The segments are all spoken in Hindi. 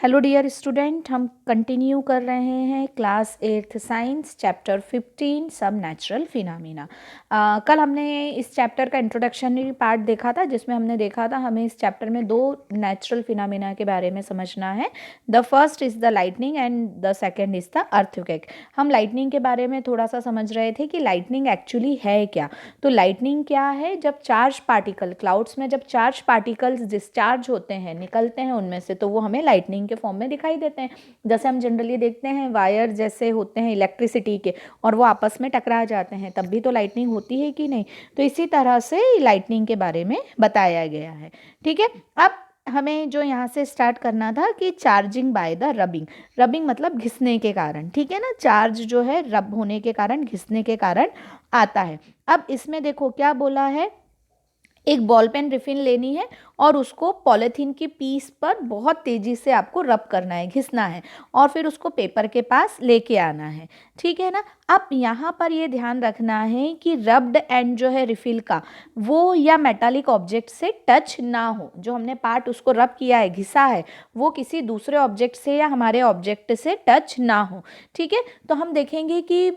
हेलो डियर स्टूडेंट, हम कंटिन्यू कर रहे हैं क्लास 8th साइंस चैप्टर 15 सब नेचुरल फिनोमेना। कल हमने इस चैप्टर का इंट्रोडक्शनरी पार्ट देखा था, जिसमें हमने देखा था हमें इस चैप्टर में दो नेचुरल फिनोमेना के बारे में समझना है। The first is the lightning and the second is the earthquake. हम लाइटनिंग के बारे में थोड़ा सा समझ रहे थे कि लाइटनिंग एक्चुअली है क्या। तो लाइटनिंग क्या है? जब चार्ज पार्टिकल क्लाउड्स में जब चार्ज पार्टिकल्स डिस्चार्ज होते हैं, निकलते हैं उनमें से, तो वो हमें लाइटनिंग के फॉर्म में दिखाई देते हैं। जैसे हम जनरली देखते हैं वायर जैसे होते हैं इलेक्ट्रिसिटी के, और वो आपस में टकरा जाते हैं, तब भी तो लाइटनिंग होती है कि नहीं। तो इसी तरह से लाइटनिंग के बारे में बताया गया है। ठीक है, अब हमें जो यहाँ से स्टार्ट करना था कि charging by the rubbing. Rubbing मतलब घिसने के कारण, ठीक है ना। चार्ज जो है रब होने के कारण, घिसने के कारण आता है। अब इसमें देखो क्या बोला है, एक बॉल पेन रिफिल लेनी है और उसको पॉलीथीन की पीस पर बहुत तेज़ी से आपको रब करना है, घिसना है, और फिर उसको पेपर के पास लेके आना है। ठीक है ना। अब यहाँ पर ये ध्यान रखना है कि रब्ड एंड जो है रिफिल का, वो या मेटालिक ऑब्जेक्ट से टच ना हो। जो हमने पार्ट उसको रब किया है, घिसा है, वो किसी दूसरे ऑब्जेक्ट से या हमारे ऑब्जेक्ट से टच ना हो। ठीक है। तो हम देखेंगे कि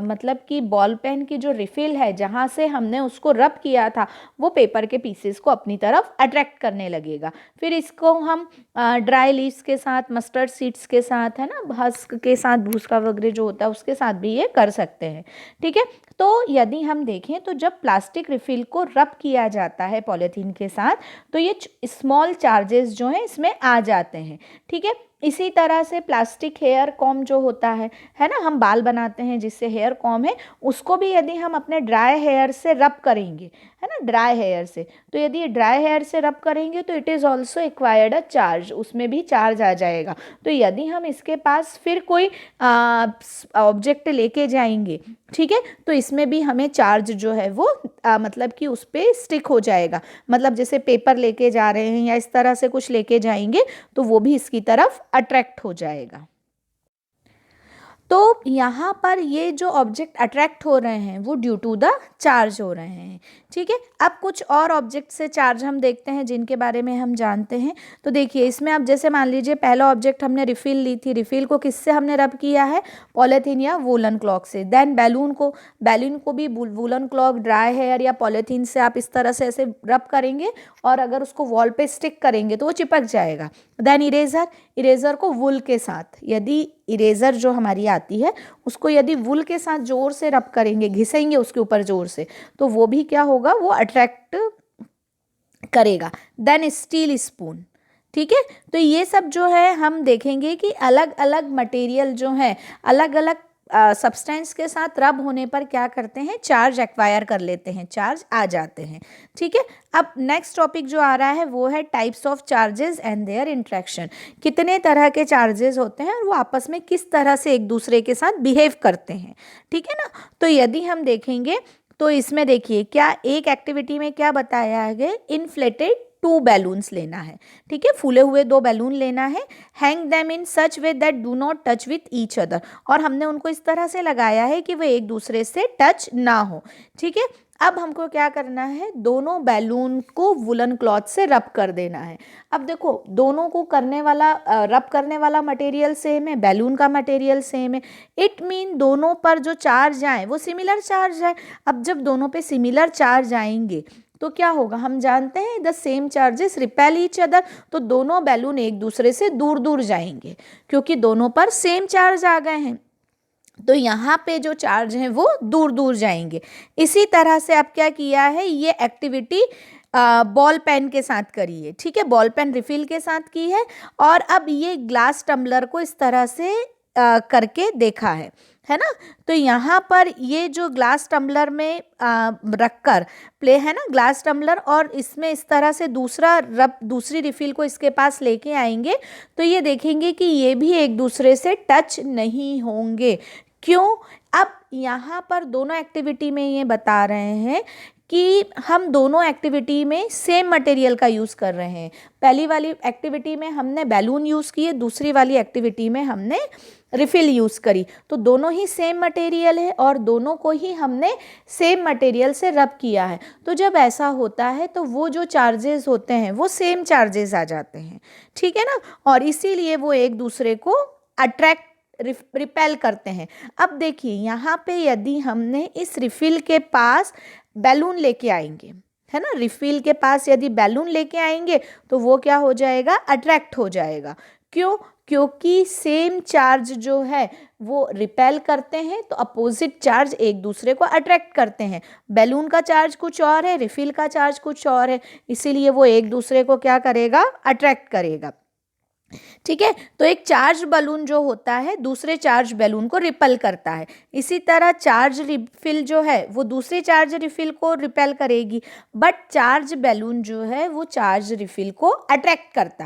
मतलब कि बॉल पेन की जो रिफिल है, जहाँ से हमने उसको रब किया था, वो पेपर के पीसेस को अपनी तरफ अट्रैक्ट करने लगेगा। फिर इसको हम ड्राई लीव्स के साथ, मस्टर्ड सीड्स के साथ, है ना, हस्क के साथ, भूसा वगैरह जो होता है उसके साथ भी ये कर सकते हैं। ठीक है। तो यदि हम देखें तो जब प्लास्टिक रिफिल को रब किया जाता है पॉलीथीन के साथ, तो ये स्मॉल चार्जेस जो हैं इसमें आ जाते हैं। ठीक है। इसी तरह से प्लास्टिक हेयर कॉम जो होता है ना, हम बाल बनाते हैं जिससे हेयर कॉम है, उसको भी यदि हम अपने ड्राई हेयर से रब करेंगे, है ना, ड्राई हेयर से, तो यदि ये ड्राई हेयर से रब करेंगे तो it is also acquired a charge, उसमें भी चार्ज आ जाएगा। तो यदि हम इसके पास फिर कोई ऑब्जेक्ट लेके जाएंगे, ठीक है, तो इसमें भी हमें चार्ज जो है वो मतलब कि उस पर स्टिक हो जाएगा। मतलब जैसे पेपर लेके जा रहे हैं या इस तरह से कुछ लेके जाएंगे, तो वो भी इसकी तरफ अट्रैक्ट हो जाएगा। तो यहाँ पर ये जो ऑब्जेक्ट अट्रैक्ट हो रहे हैं वो ड्यू टू द चार्ज हो रहे हैं। ठीक है। अब कुछ और ऑब्जेक्ट से चार्ज हम देखते हैं जिनके बारे में हम जानते हैं। तो देखिए इसमें आप जैसे मान लीजिए पहला ऑब्जेक्ट हमने रिफिल ली थी, रिफिल को किससे हमने रब किया है? पॉलीथीन या वूलन क्लॉथ से। देन बैलून को भी वूलन क्लॉथ, ड्राई हेयर या पॉलीथीन से आप इस तरह से ऐसे रब करेंगे, और अगर उसको वॉल पे स्टिक करेंगे तो वो चिपक जाएगा। देन इरेजर को वुल के साथ, यदि इरेजर जो हमारी आती है उसको यदि वुल के साथ जोर से रब करेंगे, घिसेंगे उसके ऊपर जोर से, तो वो भी क्या होगा, वो अट्रैक्ट करेगा। Then steel spoon. ठीक है। तो ये सब जो है हम देखेंगे कि अलग अलग मटेरियल जो है अलग अलग सब्सटेंस के साथ रब होने पर क्या करते हैं, चार्ज एक्वायर कर लेते हैं, चार्ज आ जाते हैं। ठीक है। अब नेक्स्ट टॉपिक जो आ रहा है वो है types of charges and their interaction. कितने तरह के चार्जेस होते हैं और वो आपस में किस तरह से एक दूसरे के साथ बिहेव करते हैं। ठीक है ना। तो यदि हम देखेंगे तो इसमें देखिए क्या एक एक्टिविटी में क्या बताया है, इन्फ्लेटेड 2 बैलून्स लेना है। ठीक है, फूले हुए 2 बैलून लेना है। Hang them in such way that do not touch with each other, और हमने उनको इस तरह से लगाया है कि वे एक दूसरे से टच ना हो। ठीक है। अब हमको क्या करना है, दोनों बैलून को वुलन क्लॉथ से रब कर देना है। अब देखो दोनों को करने वाला रब करने वाला मटेरियल सेम है, बैलून का मटेरियल सेम है। इट मीन दोनों पर जो चार्ज आए वो सिमिलर चार्ज है। अब जब दोनों पे सिमिलर चार्ज आएंगे तो क्या होगा, हम जानते हैं the same charges repel each other, तो दोनों बैलून एक दूसरे से दूर दूर जाएंगे क्योंकि दोनों पर सेम चार्ज आ गए हैं। तो यहाँ पे जो चार्ज हैं वो दूर दूर जाएंगे। इसी तरह से अब क्या किया है, ये एक्टिविटी बॉल पेन के साथ करी है। ठीक है, बॉल पेन रिफिल के साथ की है, और अब ये ग्लास टम्बलर को इस तरह से करके देखा है ना। तो यहाँ पर ये जो ग्लास टम्बलर में रखकर प्ले है ना, ग्लास टम्बलर, और इसमें इस तरह से दूसरी रिफिल को इसके पास लेके आएंगे, तो ये देखेंगे कि ये भी एक दूसरे से टच नहीं होंगे। क्यों? अब यहाँ पर दोनों एक्टिविटी में ये बता रहे हैं कि हम दोनों एक्टिविटी में सेम मटेरियल का यूज़ कर रहे हैं। पहली वाली एक्टिविटी में हमने बैलून यूज़ किए, दूसरी वाली एक्टिविटी में हमने रिफ़िल यूज़ करी, तो दोनों ही सेम मटेरियल है और दोनों को ही हमने सेम मटेरियल से रब किया है। तो जब ऐसा होता है तो वो जो चार्जेस होते हैं वो सेम चार्जेस आ जाते हैं, ठीक है ना, और इसीलिए वो एक दूसरे को अट्रैक्ट रिपेल करते हैं। अब देखिए यहाँ पे यदि हमने इस रिफ़िल के पास बैलून लेके आएंगे, है ना, रिफ़िल के पास यदि बैलून लेके आएंगे तो वो क्या हो जाएगा, अट्रैक्ट हो जाएगा। क्यों? क्योंकि सेम चार्ज जो है वो रिपेल करते हैं, तो अपोजिट चार्ज एक दूसरे को अट्रैक्ट करते हैं। बैलून का चार्ज कुछ और है, रिफ़िल का चार्ज कुछ और है, इसीलिए वो एक दूसरे को क्या करेगा, अट्रैक्ट करेगा, ठीक है। तो एक चार्ज बलून जो होता है दूसरे चार्ज बैलून को रिपेल करता है। इसी तरह चार्ज रिफिल जो है वो दूसरे चार्ज रिफिल को रिपेल करेगी, बट चार्ज बैलून जो है वो चार्ज रिफिल को अट्रैक्ट करता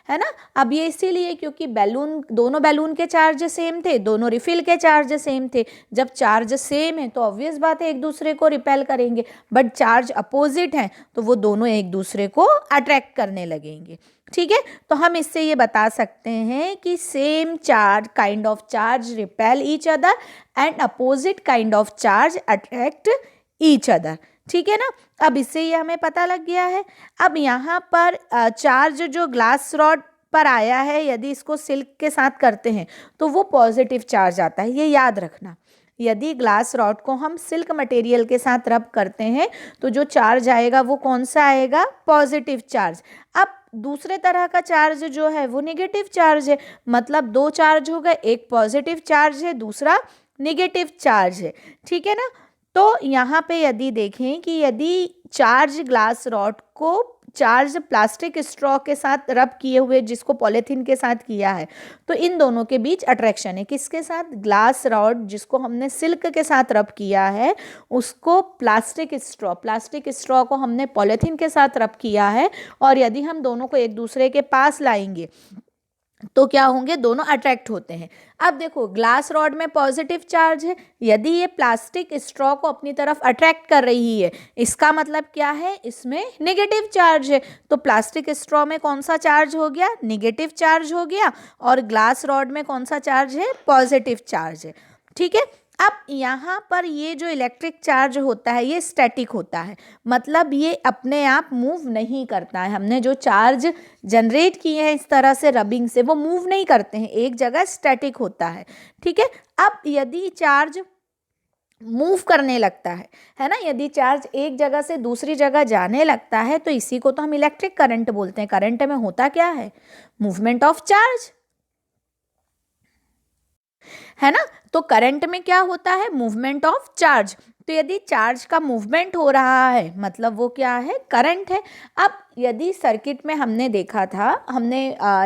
है ना। अब ये इसीलिए क्योंकि दोनों बैलून के चार्ज सेम थे, दोनों रिफिल के चार्ज सेम थे। जब चार्ज सेम है तो ऑब्वियस बात है एक दूसरे को रिपेल करेंगे, बट चार्ज अपोजिट हैं तो वो दोनों एक दूसरे को अट्रैक्ट करने लगेंगे, ठीक है। तो हम इससे ये बता सकते हैं कि same charge kind of charge repel each other and opposite kind of charge attract each other, ठीक है ना। अब इससे ये हमें पता लग गया है। अब यहाँ पर चार्ज जो ग्लास रॉड पर आया है, यदि इसको सिल्क के साथ करते हैं तो वो पॉजिटिव चार्ज आता है, ये याद रखना। यदि ग्लास रॉड को हम सिल्क मटेरियल के साथ रब करते हैं तो जो चार्ज आएगा वो कौन सा आएगा, पॉजिटिव चार्ज। अब दूसरे तरह का चार्ज जो है वो नेगेटिव चार्ज है, मतलब दो चार्ज हो गए, एक पॉजिटिव चार्ज है, दूसरा नेगेटिव चार्ज है, ठीक है ना। तो यहाँ पे यदि देखें कि यदि चार्ज ग्लास रॉड को चार्ज प्लास्टिक स्ट्रॉ के साथ रब किए हुए जिसको पॉलीथीन के साथ किया है, तो इन दोनों के बीच अट्रैक्शन है। किसके साथ? ग्लास रॉड जिसको हमने सिल्क के साथ रब किया है उसको प्लास्टिक स्ट्रॉ को हमने पॉलीथीन के साथ रब किया है, और यदि हम दोनों को एक दूसरे के पास लाएंगे तो क्या होंगे, दोनों अट्रैक्ट होते हैं। अब देखो ग्लास रॉड में पॉजिटिव चार्ज है, यदि ये प्लास्टिक स्ट्रॉ को अपनी तरफ अट्रैक्ट कर रही है, इसका मतलब क्या है, इसमें नेगेटिव चार्ज है। तो प्लास्टिक स्ट्रॉ में कौन सा चार्ज हो गया, नेगेटिव चार्ज हो गया, और ग्लास रॉड में कौन सा चार्ज है, पॉजिटिव चार्ज है, ठीक है। अब यहाँ पर ये जो इलेक्ट्रिक चार्ज होता है ये स्टैटिक होता है, मतलब ये अपने आप मूव नहीं करता है। हमने जो चार्ज जनरेट किए हैं इस तरह से रबिंग से, वो मूव नहीं करते हैं, एक जगह स्टैटिक होता है, ठीक है। अब यदि चार्ज मूव करने लगता है ना, यदि चार्ज एक जगह से दूसरी जगह जाने लगता है तो इसी को तो हम इलेक्ट्रिक करंट बोलते हैं। करंट में होता क्या है, मूवमेंट ऑफ चार्ज, है ना। तो करंट में क्या होता है, मूवमेंट ऑफ चार्ज। तो यदि चार्ज का मूवमेंट हो रहा है मतलब वो क्या है, करंट है। अब यदि सर्किट में हमने देखा था,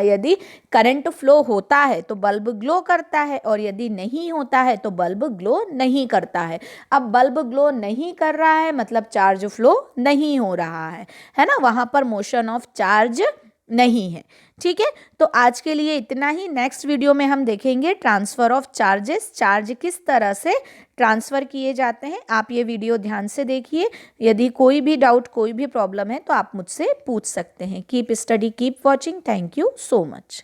यदि करंट फ्लो होता है तो बल्ब ग्लो करता है, और यदि नहीं होता है तो बल्ब ग्लो नहीं करता है। अब बल्ब ग्लो नहीं कर रहा है मतलब चार्ज फ्लो नहीं हो रहा है ना, वहाँ पर मोशन ऑफ चार्ज नहीं है, ठीक है। तो आज के लिए इतना ही। नेक्स्ट वीडियो में हम देखेंगे ट्रांसफ़र ऑफ चार्जेस, चार्ज किस तरह से ट्रांसफ़र किए जाते हैं। आप ये वीडियो ध्यान से देखिए, यदि कोई भी डाउट कोई भी प्रॉब्लम है तो आप मुझसे पूछ सकते हैं। Keep study, keep watching. Thank you so much.